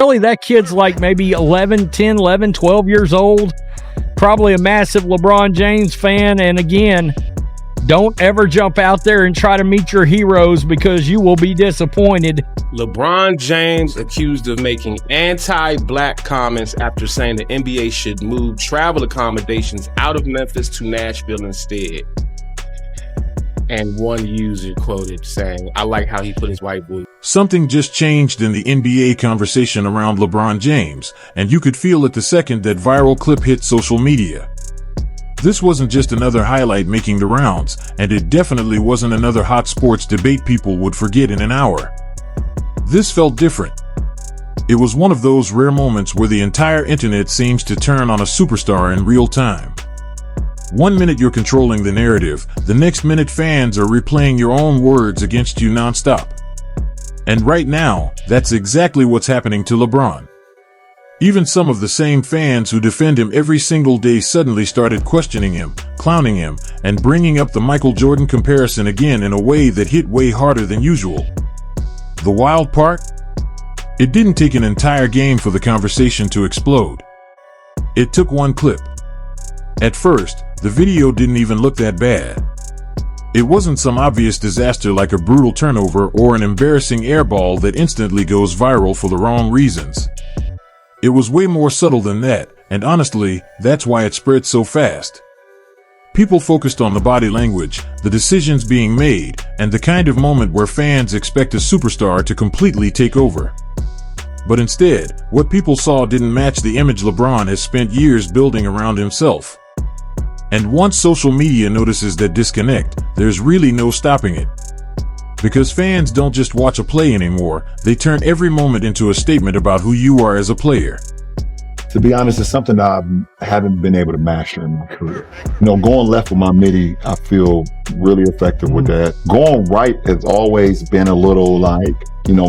Really, that kid's like maybe 10, 11, 12 years old. Probably a massive LeBron James fan. And again, don't ever jump out there and try to meet your heroes because you will be disappointed. LeBron James accused of making anti-black comments after saying the NBA should move travel accommodations out of Memphis to Nashville instead. And one user quoted saying, "I like how he put his white boy." Something just changed in the NBA conversation around LeBron James, and you could feel it the second that viral clip hit social media. This wasn't just another highlight making the rounds, and it definitely wasn't another hot sports debate people would forget in an hour. This felt different. It was one of those rare moments where the entire internet seems to turn on a superstar in real time. 1 minute you're controlling the narrative, the next minute fans are replaying your own words against you nonstop. And right now, that's exactly what's happening to LeBron. Even some of the same fans who defend him every single day suddenly started questioning him, clowning him, and bringing up the Michael Jordan comparison again in a way that hit way harder than usual. The wild part? It didn't take an entire game for the conversation to explode. It took one clip. At first, the video didn't even look that bad. It wasn't some obvious disaster like a brutal turnover or an embarrassing airball that instantly goes viral for the wrong reasons. It was way more subtle than that, and honestly, that's why it spread so fast. People focused on the body language, the decisions being made, and the kind of moment where fans expect a superstar to completely take over. But instead, what people saw didn't match the image LeBron has spent years building around himself. And once social media notices that disconnect, there's really no stopping it. Because fans don't just watch a play anymore, they turn every moment into a statement about who you are as a player. To be honest, it's something that I haven't been able to master in my career. Going left with my midi, I feel really effective with that. Going right has always been a little like,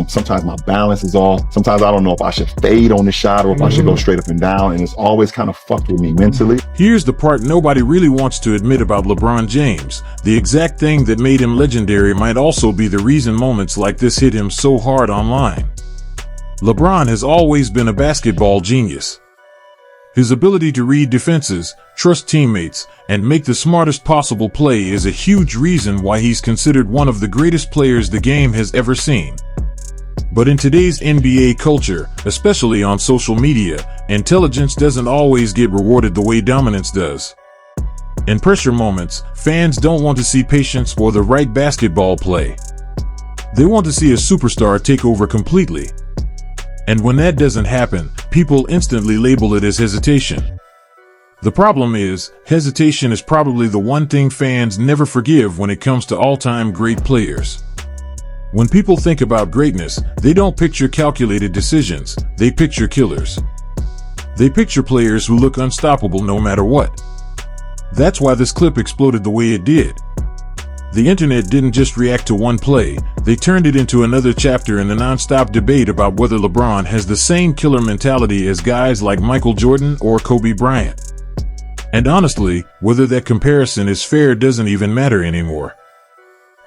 sometimes my balance is off. Sometimes I don't know if I should fade on the shot or if I should go straight up and down. And it's always kind of fucked with me mentally. Here's the part nobody really wants to admit about LeBron James. The exact thing that made him legendary might also be the reason moments like this hit him so hard online. LeBron has always been a basketball genius. His ability to read defenses, trust teammates, and make the smartest possible play is a huge reason why he's considered one of the greatest players the game has ever seen. But in today's NBA culture, especially on social media, intelligence doesn't always get rewarded the way dominance does. In pressure moments, fans don't want to see patience or the right basketball play. They want to see a superstar take over completely. And when that doesn't happen, people instantly label it as hesitation. The problem is, hesitation is probably the one thing fans never forgive when it comes to all-time great players. When people think about greatness, they don't picture calculated decisions, they picture killers. They picture players who look unstoppable no matter what. That's why this clip exploded the way it did. The internet didn't just react to one play, they turned it into another chapter in the non-stop debate about whether LeBron has the same killer mentality as guys like Michael Jordan or Kobe Bryant. And honestly, whether that comparison is fair doesn't even matter anymore.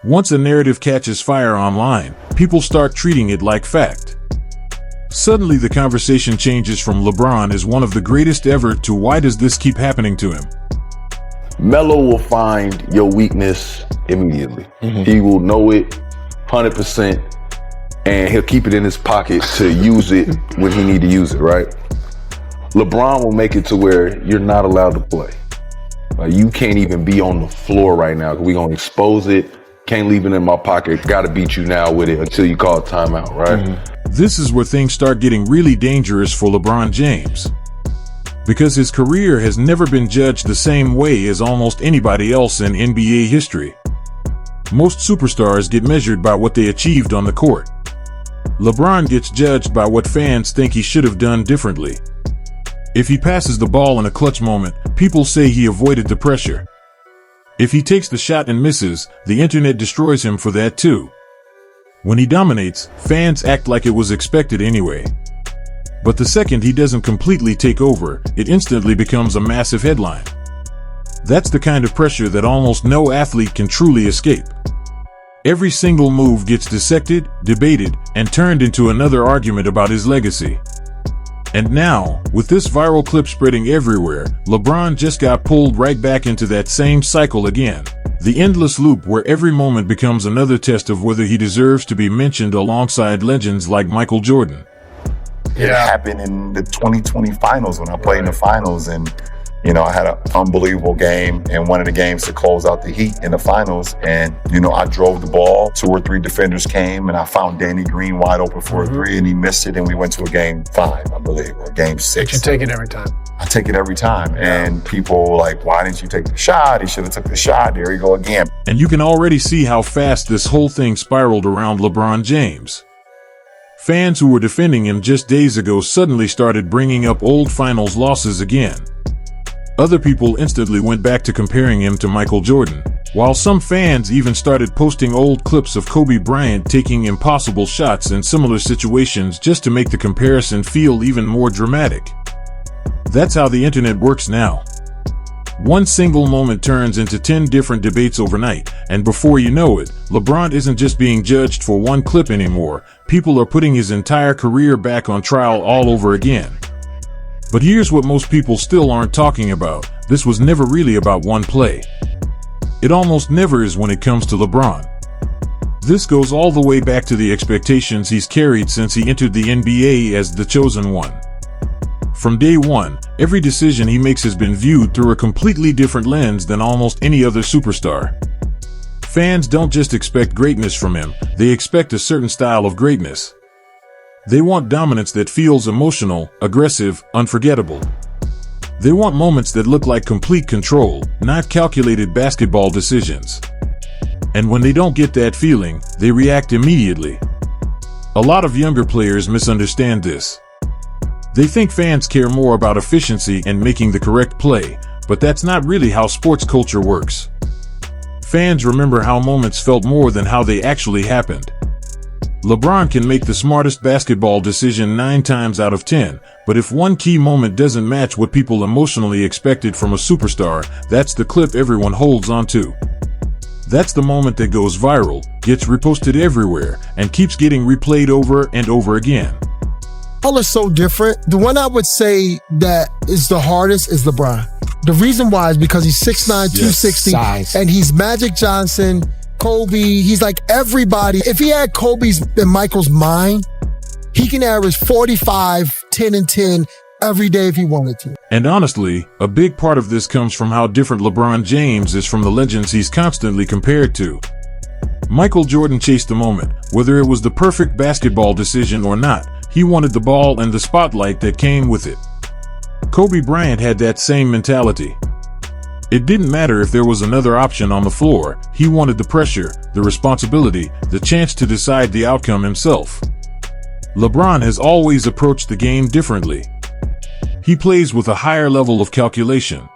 Once a narrative catches fire online, people start treating it like fact. Suddenly the conversation changes from LeBron is one of the greatest ever to why does this keep happening to him? Melo will find your weakness immediately. He will know it 100%, and he'll keep it in his pocket to use it when he need to use it, right? LeBron will make it to where you're not allowed to play. You can't even be on the floor right now because we're going to expose it. Can't leave it in my pocket. Got to beat you now with it until you call timeout, right? This is where things start getting really dangerous for LeBron James. Because his career has never been judged the same way as almost anybody else in NBA history. Most superstars get measured by what they achieved on the court. LeBron gets judged by what fans think he should have done differently. If he passes the ball in a clutch moment, people say he avoided the pressure. If he takes the shot and misses, the internet destroys him for that too. When he dominates, fans act like it was expected anyway. But the second he doesn't completely take over, it instantly becomes a massive headline. That's the kind of pressure that almost no athlete can truly escape. Every single move gets dissected, debated, and turned into another argument about his legacy. And now, with this viral clip spreading everywhere, LeBron just got pulled right back into that same cycle again. The endless loop where every moment becomes another test of whether he deserves to be mentioned alongside legends like Michael Jordan. It happened in the 2020 finals when I played in the finals, and I had an unbelievable game in one of the games to close out the Heat in the finals. And, I drove the ball. 2 or 3 defenders came, and I found Danny Green wide open for a 3, and he missed it, and we went to a game 5, I believe, or game 6. But you take it every time. I take it every time. And people were like, why didn't you take the shot? He should have took the shot. There you go again. And you can already see how fast this whole thing spiraled around LeBron James. Fans who were defending him just days ago suddenly started bringing up old finals losses again. Other people instantly went back to comparing him to Michael Jordan, while some fans even started posting old clips of Kobe Bryant taking impossible shots in similar situations just to make the comparison feel even more dramatic. That's how the internet works now. One single moment turns into 10 different debates overnight, and before you know it, LeBron isn't just being judged for one clip anymore. People are putting his entire career back on trial all over again. But here's what most people still aren't talking about. This was never really about one play. It almost never is when it comes to LeBron. This goes all the way back to the expectations he's carried since he entered the NBA as the chosen one. From day one, every decision he makes has been viewed through a completely different lens than almost any other superstar. Fans don't just expect greatness from him, they expect a certain style of greatness. They want dominance that feels emotional, aggressive, unforgettable. They want moments that look like complete control, not calculated basketball decisions. And when they don't get that feeling, they react immediately. A lot of younger players misunderstand this. They think fans care more about efficiency and making the correct play, but that's not really how sports culture works. Fans remember how moments felt more than how they actually happened. LeBron can make the smartest basketball decision 9 times out of 10, but if one key moment doesn't match what people emotionally expected from a superstar, that's the clip everyone holds on to. That's the moment that goes viral, gets reposted everywhere, and keeps getting replayed over and over again. All are so different. The one I would say that is the hardest is LeBron. The reason why is because he's 6'9", 260, size. And he's Magic Johnson, Kobe. He's like everybody. If he had Kobe's and Michael's mind, he can average 45, 10 and 10 every day if he wanted to. And honestly, a big part of this comes from how different LeBron James is from the legends he's constantly compared to. Michael Jordan chased the moment, whether it was the perfect basketball decision or not. He wanted the ball and the spotlight that came with it. Kobe Bryant had that same mentality. It didn't matter if there was another option on the floor. He wanted the pressure, the responsibility, the chance to decide the outcome himself. LeBron has always approached the game differently. He plays with a higher level of calculation.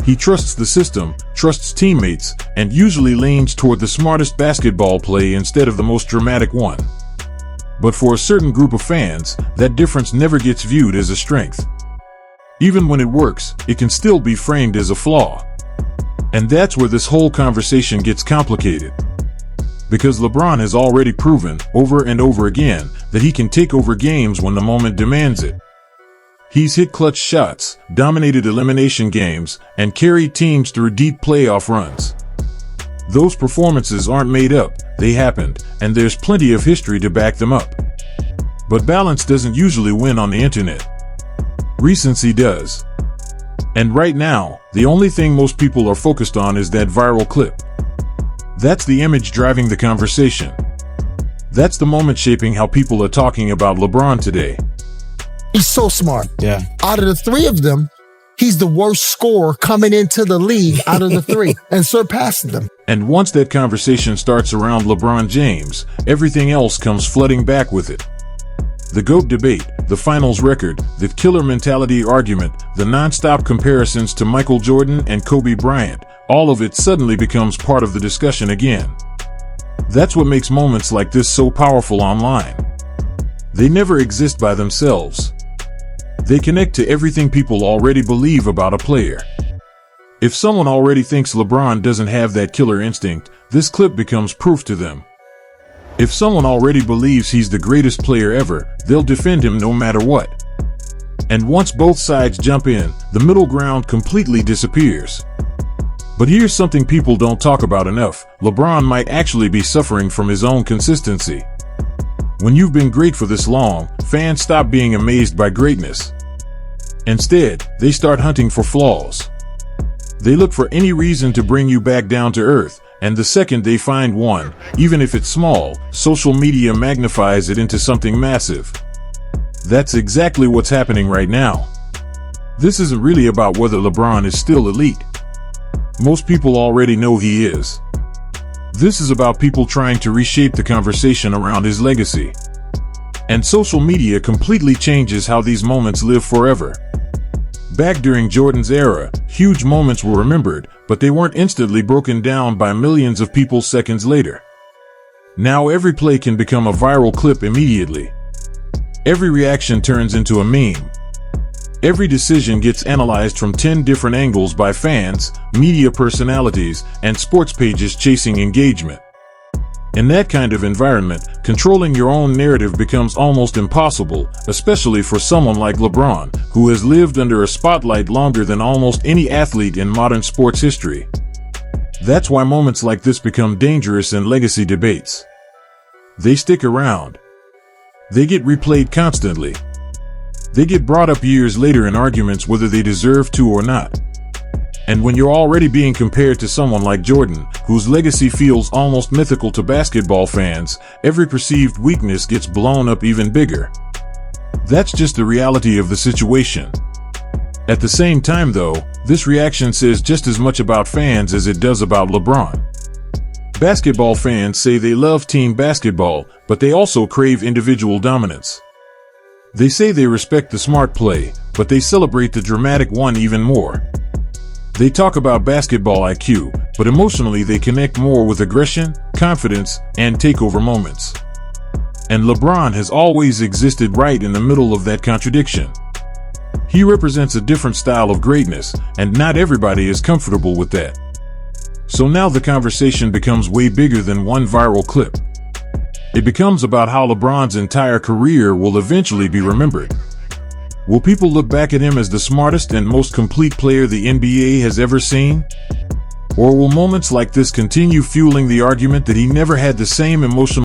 He trusts the system, trusts teammates, and usually leans toward the smartest basketball play instead of the most dramatic one. But for a certain group of fans, that difference never gets viewed as a strength. Even when it works, it can still be framed as a flaw. And that's where this whole conversation gets complicated. Because LeBron has already proven, over and over again, that he can take over games when the moment demands it. He's hit clutch shots, dominated elimination games, and carried teams through deep playoff runs. Those performances aren't made up, they happened, and there's plenty of history to back them up. But balance doesn't usually win on the internet. Recency does. And right now, the only thing most people are focused on is that viral clip. That's the image driving the conversation. That's the moment shaping how people are talking about LeBron today. He's so smart. Yeah. Out of the 3 of them, he's the worst scorer coming into the league out of the 3 and surpassing them. And once that conversation starts around LeBron James, everything else comes flooding back with it. The GOAT debate, the finals record, the killer mentality argument, the non-stop comparisons to Michael Jordan and Kobe Bryant, all of it suddenly becomes part of the discussion again. That's what makes moments like this so powerful online. They never exist by themselves. They connect to everything people already believe about a player. If someone already thinks LeBron doesn't have that killer instinct, this clip becomes proof to them. If someone already believes he's the greatest player ever, they'll defend him no matter what. And once both sides jump in, the middle ground completely disappears. But here's something people don't talk about enough. LeBron might actually be suffering from his own consistency. When you've been great for this long, fans stop being amazed by greatness. Instead, they start hunting for flaws. They look for any reason to bring you back down to earth, and the second they find one, even if it's small, social media magnifies it into something massive. That's exactly what's happening right now. This isn't really about whether LeBron is still elite. Most people already know he is. This is about people trying to reshape the conversation around his legacy. And social media completely changes how these moments live forever. Back during Jordan's era, huge moments were remembered, but they weren't instantly broken down by millions of people seconds later. Now every play can become a viral clip immediately. Every reaction turns into a meme. Every decision gets analyzed from 10 different angles by fans, media personalities, and sports pages chasing engagement. In that kind of environment, controlling your own narrative becomes almost impossible, especially for someone like LeBron, who has lived under a spotlight longer than almost any athlete in modern sports history. That's why moments like this become dangerous in legacy debates. They stick around. They get replayed constantly. They get brought up years later in arguments whether they deserve to or not. And when you're already being compared to someone like Jordan, whose legacy feels almost mythical to basketball fans, every perceived weakness gets blown up even bigger. That's just the reality of the situation. At the same time though, this reaction says just as much about fans as it does about LeBron. Basketball fans say they love team basketball, but they also crave individual dominance. They say they respect the smart play, but they celebrate the dramatic one even more. They talk about basketball IQ, but emotionally they connect more with aggression, confidence, and takeover moments. And LeBron has always existed right in the middle of that contradiction. He represents a different style of greatness, and not everybody is comfortable with that. So now the conversation becomes way bigger than one viral clip. It becomes about how LeBron's entire career will eventually be remembered. Will people look back at him as the smartest and most complete player the NBA has ever seen? Or will moments like this continue fueling the argument that he never had the same emotional